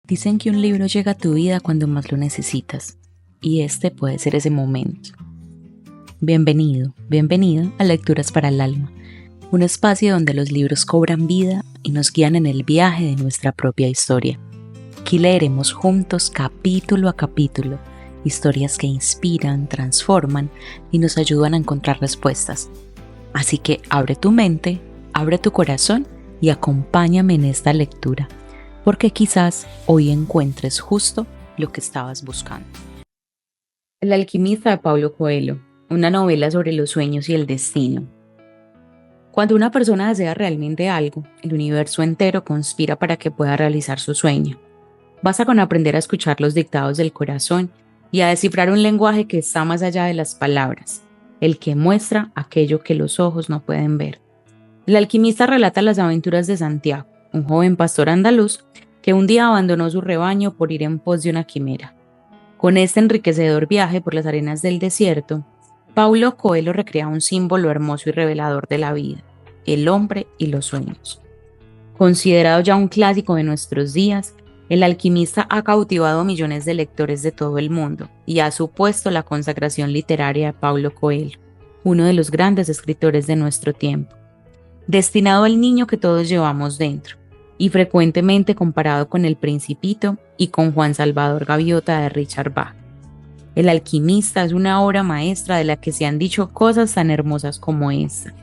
Dicen que un libro llega a tu vida cuando más lo necesitas, y este puede ser ese momento. Bienvenido, bienvenida a Lecturas para el Alma, un espacio donde los libros cobran vida y nos guían en el viaje de nuestra propia historia. Aquí leeremos juntos capítulo a capítulo, historias que inspiran, transforman y nos ayudan a encontrar respuestas. Así que abre tu mente, abre tu corazón y acompáñame en esta lectura, porque quizás hoy encuentres justo lo que estabas buscando. El alquimista de Paulo Coelho, una novela sobre los sueños y el destino. Cuando una persona desea realmente algo, el universo entero conspira para que pueda realizar su sueño. Basta con aprender a escuchar los dictados del corazón y a descifrar un lenguaje que está más allá de las palabras, el que muestra aquello que los ojos no pueden ver. El alquimista relata las aventuras de Santiago, un joven pastor andaluz que un día abandonó su rebaño por ir en pos de una quimera. Con este enriquecedor viaje por las arenas del desierto, Paulo Coelho recrea un símbolo hermoso y revelador de la vida, el hombre y los sueños. Considerado ya un clásico de nuestros días, El alquimista ha cautivado a millones de lectores de todo el mundo y ha supuesto la consagración literaria de Paulo Coelho, uno de los grandes escritores de nuestro tiempo. Destinado al niño que todos llevamos dentro, y frecuentemente comparado con El Principito y con Juan Salvador Gaviota de Richard Bach. El alquimista es una obra maestra de la que se han dicho cosas tan hermosas como esta.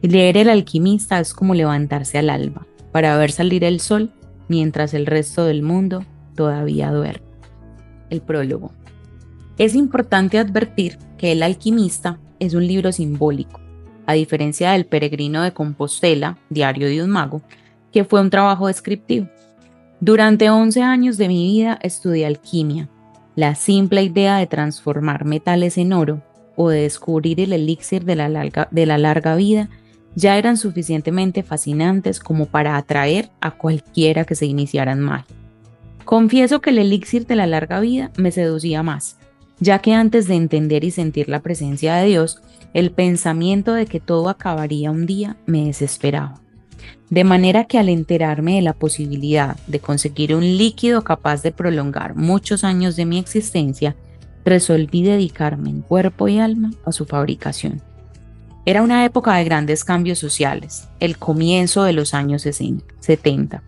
Leer El alquimista es como levantarse al alba, para ver salir el sol mientras el resto del mundo todavía duerme. El prólogo. Es importante advertir que El alquimista es un libro simbólico, a diferencia del Peregrino de Compostela, Diario de un mago, que fue un trabajo descriptivo. Durante 11 años de mi vida estudié alquimia. La simple idea de transformar metales en oro o de descubrir el elixir de la larga vida ya eran suficientemente fascinantes como para atraer a cualquiera que se iniciara en magia. Confieso que el elixir de la larga vida me seducía más, ya que antes de entender y sentir la presencia de Dios, el pensamiento de que todo acabaría un día me desesperaba. De manera que al enterarme de la posibilidad de conseguir un líquido capaz de prolongar muchos años de mi existencia, resolví dedicarme en cuerpo y alma a su fabricación. Era una época de grandes cambios sociales, el comienzo de los años 70,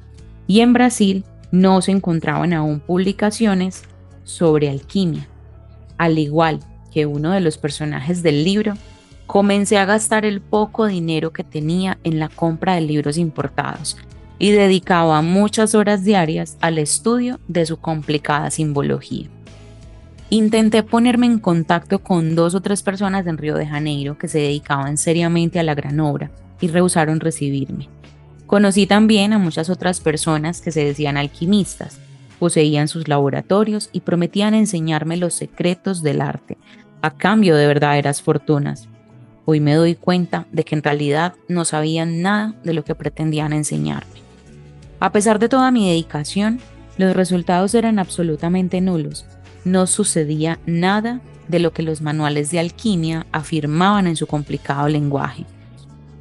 y en Brasil no se encontraban aún publicaciones sobre alquimia. Al igual que uno de los personajes del libro, comencé a gastar el poco dinero que tenía en la compra de libros importados y dedicaba muchas horas diarias al estudio de su complicada simbología. Intenté ponerme en contacto con 2 o 3 personas en Río de Janeiro que se dedicaban seriamente a la gran obra y rehusaron recibirme. Conocí también a muchas otras personas que se decían alquimistas, poseían sus laboratorios y prometían enseñarme los secretos del arte, a cambio de verdaderas fortunas. Hoy me doy cuenta de que en realidad no sabían nada de lo que pretendían enseñarme. A pesar de toda mi dedicación, los resultados eran absolutamente nulos. No sucedía nada de lo que los manuales de alquimia afirmaban en su complicado lenguaje.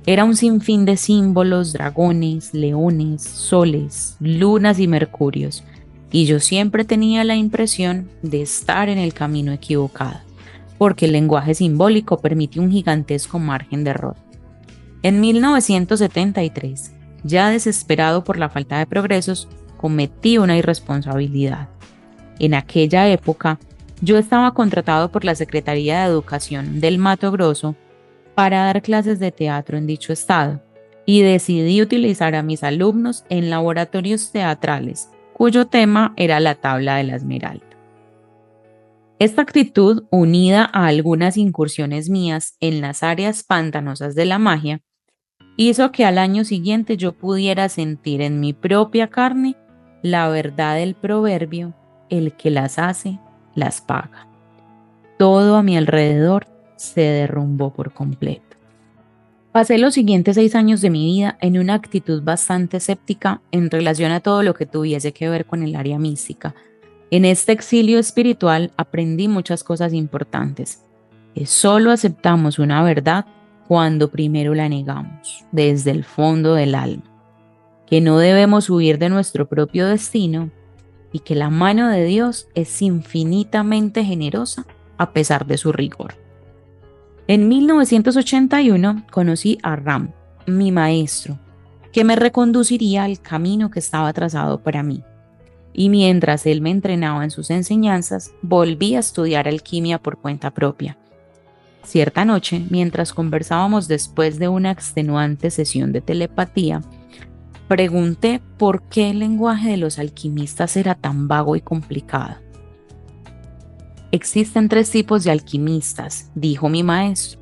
Era un sinfín de símbolos, dragones, leones, soles, lunas y mercurios, y yo siempre tenía la impresión de estar en el camino equivocado, porque el lenguaje simbólico permite un gigantesco margen de error. En 1973, ya desesperado por la falta de progresos, cometí una irresponsabilidad. En aquella época, yo estaba contratado por la Secretaría de Educación del Mato Grosso para dar clases de teatro en dicho estado, y decidí utilizar a mis alumnos en laboratorios teatrales, cuyo tema era la tabla de la Esmeralda. Esta actitud, unida a algunas incursiones mías en las áreas pantanosas de la magia, hizo que al año siguiente yo pudiera sentir en mi propia carne la verdad del proverbio: el que las hace, las paga. Todo a mi alrededor se derrumbó por completo. Pasé los siguientes 6 años de mi vida en una actitud bastante escéptica en relación a todo lo que tuviese que ver con el área mística. En este exilio espiritual aprendí muchas cosas importantes, que solo aceptamos una verdad cuando primero la negamos, desde el fondo del alma, que no debemos huir de nuestro propio destino y que la mano de Dios es infinitamente generosa a pesar de su rigor. En 1981 conocí a Ram, mi maestro, que me reconduciría al camino que estaba trazado para mí. Y mientras él me entrenaba en sus enseñanzas, volví a estudiar alquimia por cuenta propia. Cierta noche, mientras conversábamos después de una extenuante sesión de telepatía, pregunté por qué el lenguaje de los alquimistas era tan vago y complicado. Existen 3 tipos de alquimistas, dijo mi maestro.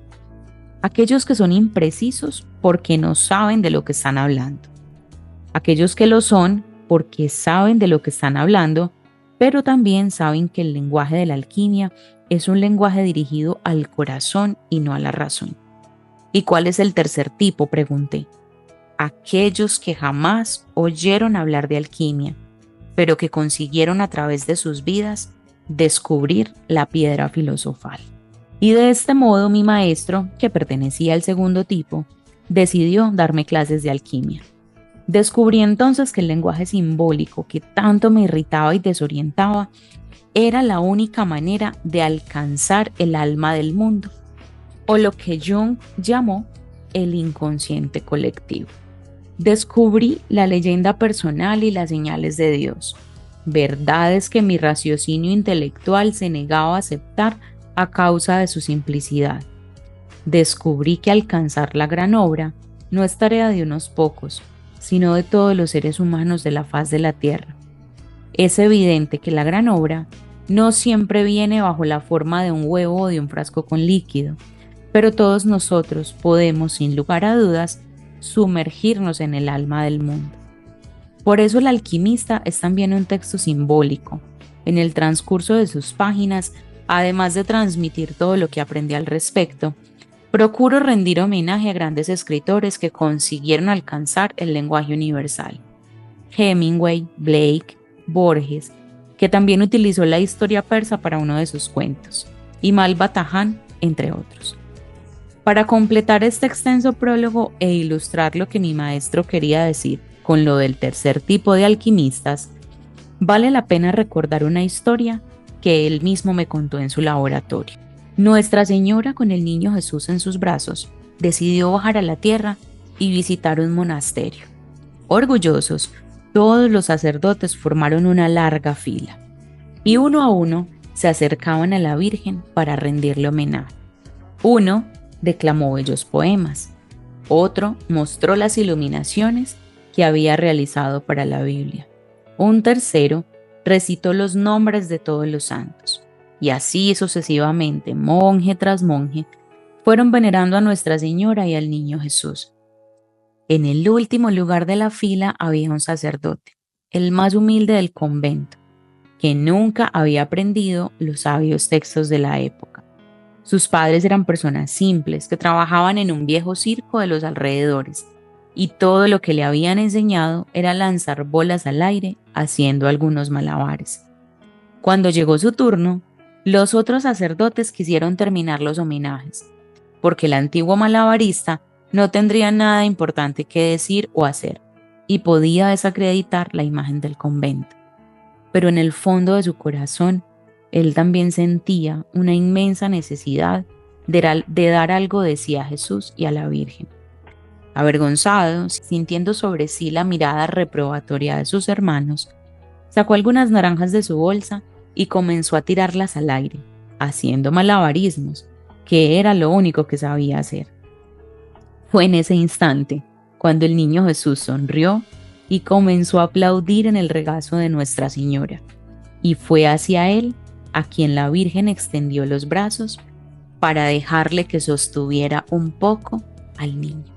Aquellos que son imprecisos porque no saben de lo que están hablando. Aquellos que lo son porque saben de lo que están hablando, pero también saben que el lenguaje de la alquimia es un lenguaje dirigido al corazón y no a la razón. ¿Y cuál es el tercer tipo?, pregunté. Aquellos que jamás oyeron hablar de alquimia, pero que consiguieron a través de sus vidas descubrir la piedra filosofal. Y de este modo mi maestro, que pertenecía al segundo tipo, decidió darme clases de alquimia. Descubrí entonces que el lenguaje simbólico que tanto me irritaba y desorientaba era la única manera de alcanzar el alma del mundo, o lo que Jung llamó el inconsciente colectivo. Descubrí la leyenda personal y las señales de Dios, verdades que mi raciocinio intelectual se negaba a aceptar a causa de su simplicidad. Descubrí que alcanzar la gran obra no es tarea de unos pocos, sino de todos los seres humanos de la faz de la tierra. Es evidente que la gran obra no siempre viene bajo la forma de un huevo o de un frasco con líquido, pero todos nosotros podemos, sin lugar a dudas, sumergirnos en el alma del mundo. Por eso el alquimista es también un texto simbólico. En el transcurso de sus páginas, además de transmitir todo lo que aprendí al respecto, procuro rendir homenaje a grandes escritores que consiguieron alcanzar el lenguaje universal. Hemingway, Blake, Borges, que también utilizó la historia persa para uno de sus cuentos, y Malva Tahan, entre otros. Para completar este extenso prólogo e ilustrar lo que mi maestro quería decir con lo del tercer tipo de alquimistas, vale la pena recordar una historia que él mismo me contó en su laboratorio. Nuestra Señora, con el niño Jesús en sus brazos, decidió bajar a la tierra y visitar un monasterio. Orgullosos, todos los sacerdotes formaron una larga fila, y uno a uno se acercaban a la Virgen para rendirle homenaje. Uno declamó bellos poemas, otro mostró las iluminaciones que había realizado para la Biblia. Un tercero recitó los nombres de todos los santos, y así sucesivamente, monje tras monje, fueron venerando a Nuestra Señora y al niño Jesús. En el último lugar de la fila había un sacerdote, el más humilde del convento, que nunca había aprendido los sabios textos de la época. Sus padres eran personas simples que trabajaban en un viejo circo de los alrededores, y todo lo que le habían enseñado era lanzar bolas al aire haciendo algunos malabares. Cuando llegó su turno, los otros sacerdotes quisieron terminar los homenajes, porque el antiguo malabarista no tendría nada importante que decir o hacer, y podía desacreditar la imagen del convento. Pero en el fondo de su corazón, él también sentía una inmensa necesidad de dar algo de sí a Jesús y a la Virgen. Avergonzado, sintiendo sobre sí la mirada reprobatoria de sus hermanos, sacó algunas naranjas de su bolsa y comenzó a tirarlas al aire, haciendo malabarismos, que era lo único que sabía hacer. Fue en ese instante cuando el niño Jesús sonrió y comenzó a aplaudir en el regazo de Nuestra Señora, y fue hacia él a quien la Virgen extendió los brazos para dejarle que sostuviera un poco al niño.